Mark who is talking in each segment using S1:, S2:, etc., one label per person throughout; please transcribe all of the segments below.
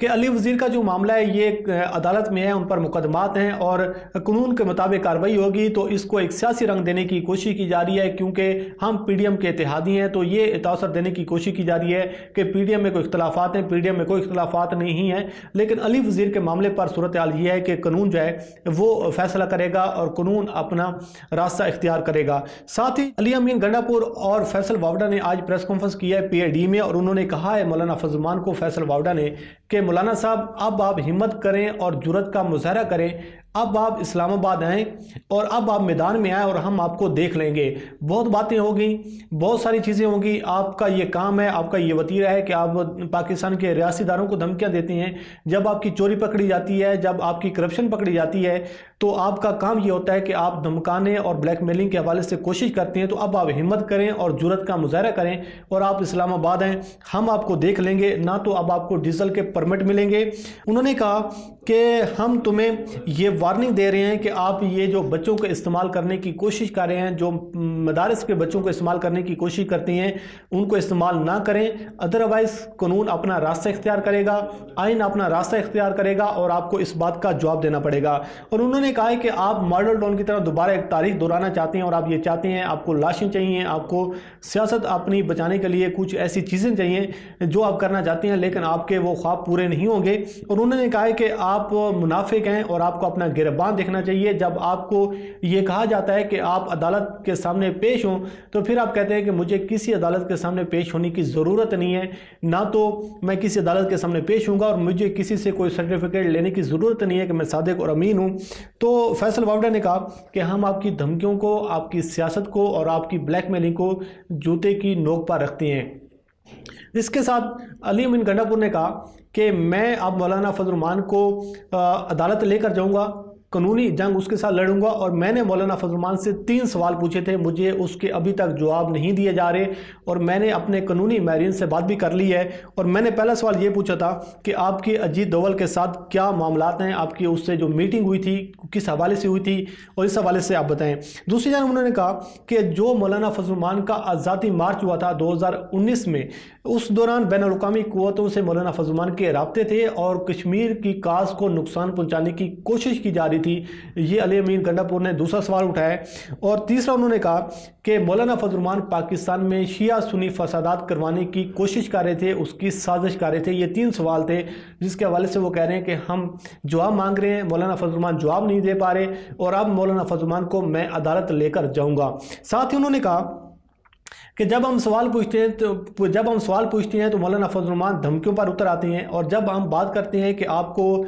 S1: کہ علی وزیر کا جو معاملہ ہے یہ عدالت میں ہے، ان پر مقدمات ہیں اور قانون کے مطابق کارروائی ہوگی، تو اس کو ایک سیاسی رنگ دینے کی کوشش کی جا رہی ہے، کیونکہ ہم پی ڈی ایم کے اتحادی ہیں، تو یہ تاثر دینے کی کوشش کی جا رہی ہے کہ پی ڈی ایم میں کوئی اختلافات ہیں، پی ڈی ایم میں کوئی اختلافات نہیں ہیں، لیکن علی وزیر کے معاملے پر صورتحال یہ ہے کہ قانون جو ہے وہ فیصلہ کرے گا اور قانون اپنا راستہ اختیار کرے گا۔ ساتھ ہی علی امین گنڈا پور اور فیصل واوڈا نے آج پریس کانفرنس کی ہے پی آئی ڈی میں، اور انہوں نے کہا ہے مولانا فضل الرحمان کو، فیصل واوڈا نے، کہ مولانا صاحب اب آپ ہمت کریں اور جرأت کا مظاہرہ کریں، اب آپ اسلام آباد آئیں اور اب آپ میدان میں آئیں اور ہم آپ کو دیکھ لیں گے۔ بہت باتیں ہوگی، بہت ساری چیزیں ہوں گی، آپ کا یہ کام ہے، آپ کا یہ وتیرہ ہے کہ آپ پاکستان کے ریاستی اداروں کو دھمکیاں دیتے ہیں۔ جب آپ کی چوری پکڑی جاتی ہے، جب آپ کی کرپشن پکڑی جاتی ہے، تو آپ کا کام یہ ہوتا ہے کہ آپ دھمکانے اور بلیک میلنگ کے حوالے سے کوشش کرتے ہیں۔ تو اب آپ ہمت کریں اور جرأت کا مظاہرہ کریں اور آپ اسلام آباد آئیں، ہم آپ کو دیکھ لیں گے، نہ تو اب آپ کو ڈیزل کے پرمٹ ملیں گے۔ انہوں نے کہا کہ ہم تمہیں یہ وارننگ دے رہے ہیں کہ آپ یہ جو بچوں کو استعمال کرنے کی کوشش کر رہے ہیں، جو مدارس کے بچوں کو استعمال کرنے کی کوشش کرتے ہیں، ان کو استعمال نہ کریں، ادروائز قانون اپنا راستہ اختیار کرے گا، آئین اپنا راستہ اختیار کرے گا اور آپ کو اس بات کا جواب دینا پڑے گا۔ اور انہوں نے کہا ہے کہ آپ ماڈل ٹاؤن کی طرح دوبارہ ایک تاریخ دہرانا چاہتے ہیں اور آپ یہ چاہتے ہیں، آپ کو لاشیں چاہیے، آپ کو سیاست اپنی بچانے کے لیے کچھ ایسی چیزیں چاہیے جو آپ کرنا چاہتے ہیں، لیکن آپ کے وہ خواب پورے نہیں ہوں گے۔ اور انہوں نے کہا ہے کہ آپ منافق ہیں اور آپ کو اپنا گریباں دیکھنا چاہیے۔ جب آپ کو یہ کہا جاتا ہے کہ آپ عدالت کے سامنے پیش ہوں، تو پھر آپ کہتے ہیں کہ مجھے کسی عدالت کے سامنے پیش ہونے کی ضرورت نہیں ہے، نہ تو میں کسی عدالت کے سامنے پیش ہوں گا اور مجھے کسی سے کوئی سرٹیفکیٹ لینے کی ضرورت نہیں ہے کہ میں صادق اور امین ہوں۔ تو فیصل واوڈا نے کہا کہ ہم آپ کی دھمکیوں کو، آپ کی سیاست کو اور آپ کی بلیک میلنگ کو جوتے کی نوک پر رکھتے ہیں۔ اس کے ساتھ علی امین گنڈا پور نے کہا کہ میں اب مولانا فضل الرحمان کو عدالت لے کر جاؤں گا، قانونی جنگ اس کے ساتھ لڑوں گا، اور میں نے مولانا فضل الرحمان سے 3 سوال پوچھے تھے، مجھے اس کے ابھی تک جواب نہیں دیے جا رہے، اور میں نے اپنے قانونی ماہرین سے بات بھی کر لی ہے۔ اور میں نے پہلا سوال یہ پوچھا تھا کہ آپ کی اجیت دوول کے ساتھ کیا معاملات ہیں، آپ کی اس سے جو میٹنگ ہوئی تھی کس حوالے سے ہوئی تھی، اور اس حوالے سے آپ بتائیں۔ دوسری جانب انہوں نے کہا کہ جو مولانا فضل الرحمان کا آزادی مارچ ہوا تھا 2019 میں، اس دوران بین الاقوامی قوتوں سے مولانا فضل الرحمان کے رابطے تھے اور کشمیر کی کاز کو نقصان پہنچانے کی کوشش کی جا رہی تھی۔ یہ علی امین گنڈا پور نے دوسرا سوال اٹھایا۔ اور تیسرا انہوں نے کہا کہ مولانا فضل الرحمان پاکستان میں شیعہ سنی فسادات کروانے کی کوشش کر رہے تھے، اس کی سازش کر رہے تھے۔ یہ 3 سوال تھے جس کے حوالے سے وہ کہہ رہے ہیں کہ ہم جواب مانگ رہے ہیں، مولانا فضل الرحمان جواب نہیں دے پا رہے، اور اب مولانا فضل الرحمان کو میں عدالت لے کر جاؤں گا۔ ساتھ ہی انہوں نے کہا کہ جب ہم سوال پوچھتے ہیں تو مولانا فضل الرحمان دھمکیوں پر اتر آتے ہیں، اور جب ہم بات کرتے ہیں کہ آپ کو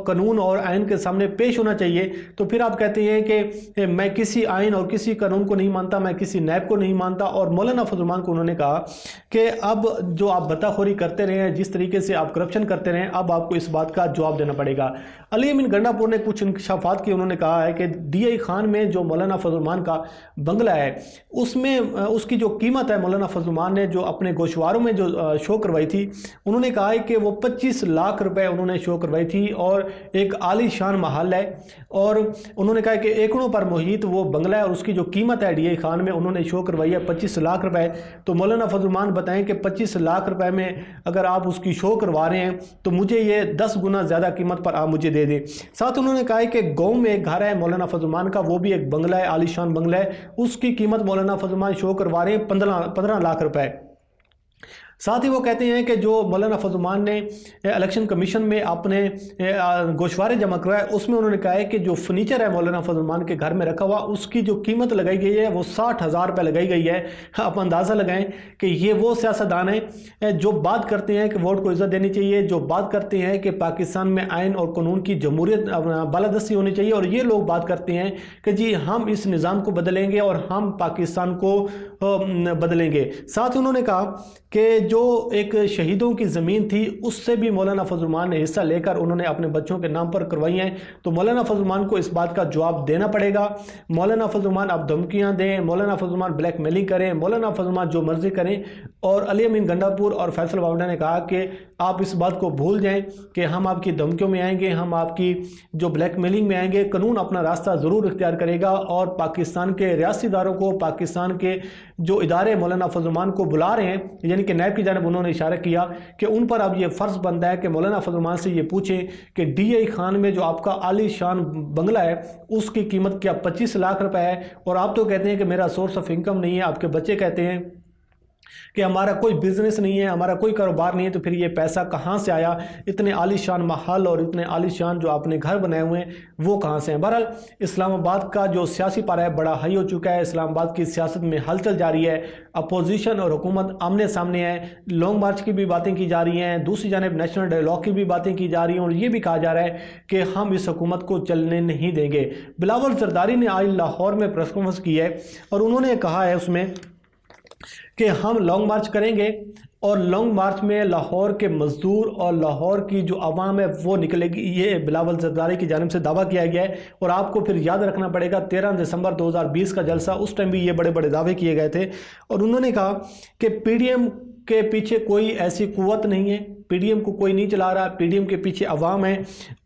S1: قانون اور آئین کے سامنے پیش ہونا چاہیے، تو پھر آپ کہتے ہیں کہ میں کسی آئین اور کسی قانون کو نہیں مانتا، میں کسی نیب کو نہیں مانتا۔ اور مولانا فضل الرحمان کو انہوں نے کہا کہ اب جو آپ بتاخوری کرتے رہے ہیں، جس طریقے سے آپ کرپشن کرتے رہے ہیں، اب آپ کو اس بات کا جواب دینا پڑے گا۔ علی امین گنڈا پور نے کچھ انکشافات کی، انہوں نے کہا ہے کہ ڈی آئی خان میں جو مولانا فضل الرحمان کا بنگلہ ہے، اس میں اس کی جو قیمت ہے، مولانا فضل الرحمان نے جو اپنے گوشواروں میں جو شو کروائی تھی، انہوں نے کہا ہے کہ وہ 25 لاکھ روپے انہوں نے شو کروائی تھی، اور ایک عالی شان محل ہے، اور انہوں نے کہا کہ ایکڑوں پر محیط وہ بنگلہ ہے، اور اس کی جو قیمت ہے ڈی آئی خان میں انہوں نے شو کروائی ہے 25 لاکھ روپے۔ تو مولانا فضل الرحمان بتائیں کہ 25 لاکھ روپے میں اگر آپ اس کی شو کروا رہے ہیں تو مجھے یہ 10 گنا زیادہ قیمت پر آپ مجھے دے دیں۔ ساتھ انہوں نے کہا کہ گاؤں میں ایک گھر ہے مولانا فضل الرحمان کا، وہ بھی ایک بنگلہ ہے، عالی شان بنگلہ ہے، اس کی قیمت مولانا فضل الرحمان شو کروا رہے ہیں 15 لاکھ روپے۔ ساتھ ہی وہ کہتے ہیں کہ جو مولانا فضل الرحمان نے الیکشن کمیشن میں اپنے گوشوارے جمع کروائے، اس میں انہوں نے کہا ہے کہ جو فرنیچر ہے مولانا فضل الرحمان کے گھر میں رکھا ہوا، اس کی جو قیمت لگائی گئی ہے وہ 60,000 روپے لگائی گئی ہے۔ آپ اندازہ لگائیں کہ یہ وہ سیاستدان ہیں جو بات کرتے ہیں کہ ووٹ کو عزت دینی چاہیے، جو بات کرتے ہیں کہ پاکستان میں آئین اور قانون کی جمہوریت بالادستی ہونی چاہیے، اور یہ لوگ بات کرتے ہیں کہ جی ہم اس نظام کو بدلیں گے اور ہم پاکستان کو بدلیں گے۔ ساتھ انہوں نے کہا کہ جو ایک شہیدوں کی زمین تھی، اس سے بھی مولانا فضل الرحمان نے حصہ لے کر انہوں نے اپنے بچوں کے نام پر کروائی ہیں، تو مولانا فضل الرحمان کو اس بات کا جواب دینا پڑے گا۔ مولانا فضل الرحمان اب دھمکیاں دیں، مولانا فضل الرحمان بلیک میلنگ کریں، مولانا فضل الرحمان جو مرضی کریں۔ اور علی امین گنڈا پور اور فیصل واوڈا نے کہا کہ آپ اس بات کو بھول جائیں کہ ہم آپ کی دھمکیوں میں آئیں گے، ہم آپ کی جو بلیک میلنگ میں آئیں گے، قانون اپنا راستہ ضرور اختیار کرے گا، اور پاکستان کے ریاستی اداروں کو، پاکستان کے جو ادارے مولانا فضل الرحمان کو بلا رہے ہیں، یعنی کہ نیب کی جانب انہوں نے اشارہ کیا کہ ان پر اب یہ فرض بنتا ہے کہ مولانا فضل الرحمان سے یہ پوچھیں کہ ڈی آئی خان میں جو آپ کا عالی شان بنگلہ ہے اس کی قیمت کیا 25 لاکھ روپے ہے، اور آپ تو کہتے ہیں کہ میرا سورس آف انکم نہیں ہے، آپ کے بچے کہتے ہیں کہ ہمارا کوئی بزنس نہیں ہے، ہمارا کوئی کاروبار نہیں ہے، تو پھر یہ پیسہ کہاں سے آیا؟ اتنے عالی شان محل اور اتنے عالی شان جو آپ نے گھر بنائے ہوئے ہیں وہ کہاں سے ہیں؟ بہرحال اسلام آباد کا جو سیاسی پارہ ہے بڑا ہائی ہو چکا ہے، اسلام آباد کی سیاست میں ہلچل جاری ہے، اپوزیشن اور حکومت آمنے سامنے ہے، لانگ مارچ کی بھی باتیں کی جا رہی ہیں، دوسری جانب نیشنل ڈائیلاگ کی بھی باتیں کی جا رہی ہیں، اور یہ بھی کہا جا رہا ہے کہ ہم اس حکومت کو چلنے نہیں دیں گے۔ بلاول زرداری نے آج لاہور میں پریس کانفرنس کی ہے اور انہوں نے کہا ہے اس میں کہ ہم لانگ مارچ کریں گے، اور لانگ مارچ میں لاہور کے مزدور اور لاہور کی جو عوام ہے وہ نکلے گی، یہ بلاول زرداری کی جانب سے دعویٰ کیا گیا ہے۔ اور آپ کو پھر یاد رکھنا پڑے گا 13 دسمبر 2020 کا جلسہ، اس ٹائم بھی یہ بڑے بڑے دعوے کیے گئے تھے، اور انہوں نے کہا کہ پی ڈی ایم کے پیچھے کوئی ایسی قوت نہیں ہے، پی ڈی ایم کو کوئی نہیں چلا رہا، پی ڈی ایم کے پیچھے عوام ہے،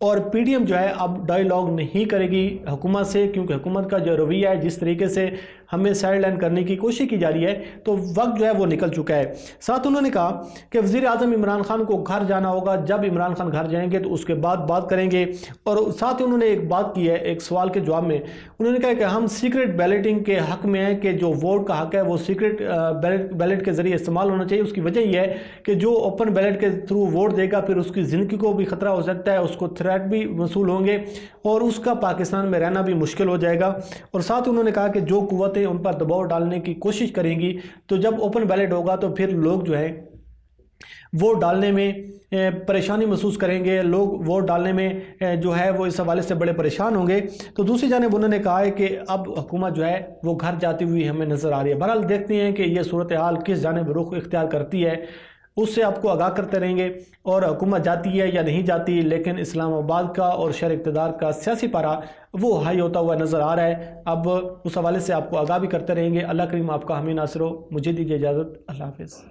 S1: اور پی ڈی ایم جو ہے اب ڈائیلاگ نہیں کرے گی حکومت سے، کیونکہ حکومت کا جو رویہ ہے جس طریقے سے ہمیں سائیڈ لائن کرنے کی کوشش کی جا رہی ہے تو وقت جو ہے وہ نکل چکا ہے۔ ساتھ انہوں نے کہا کہ وزیر اعظم عمران خان کو گھر جانا ہوگا، جب عمران خان گھر جائیں گے تو اس کے بعد بات کریں گے، اور ساتھ ہی انہوں نے ایک بات کی ہے ایک سوال کے جواب میں، انہوں نے کہا کہ ہم سیکرٹ بیلٹنگ کے حق میں ہیں کہ جو ووٹ کا حق ہے وہ سیکرٹ بیلٹ کے ذریعے استعمال ہونا چاہیے۔ اس کی وجہ یہ ہے کہ جو اوپن بیلٹ کے تھرو ووٹ دے گا پھر اس کی زندگی کو بھی خطرہ ہو سکتا ہے، اس کو تھریٹ بھی وصول ہوں گے، اور اس کا پاکستان میں رہنا بھی مشکل ہو جائے گا۔ اور ساتھ انہوں نے کہا کہ جو قوتیں ان پر دباؤ ڈالنے کی کوشش کریں گی تو جب اوپن بیلٹ ہوگا تو پھر لوگ جو ہے ووٹ ڈالنے میں پریشانی محسوس کریں گے، لوگ ووٹ ڈالنے میں جو ہے وہ اس حوالے سے بڑے پریشان ہوں گے۔ تو دوسری جانب انہوں نے کہا ہے کہ اب حکومت جو ہے وہ گھر جاتی ہوئی ہمیں نظر آ رہی ہے۔ بہرحال دیکھتے ہیں کہ یہ صورتحال کس جانب رخ اختیار کرتی ہے، اس سے آپ کو آگاہ کرتے رہیں گے، اور حکومت جاتی ہے یا نہیں جاتی، لیکن اسلام آباد کا اور شہر اقتدار کا سیاسی پارہ وہ ہائی ہوتا ہوا نظر آ رہا ہے۔ اب اس حوالے سے آپ کو آگاہ بھی کرتے رہیں گے۔ اللہ کریم آپ کا حامی ناصر ہو۔ مجھے دیجیے اجازت، اللہ حافظ۔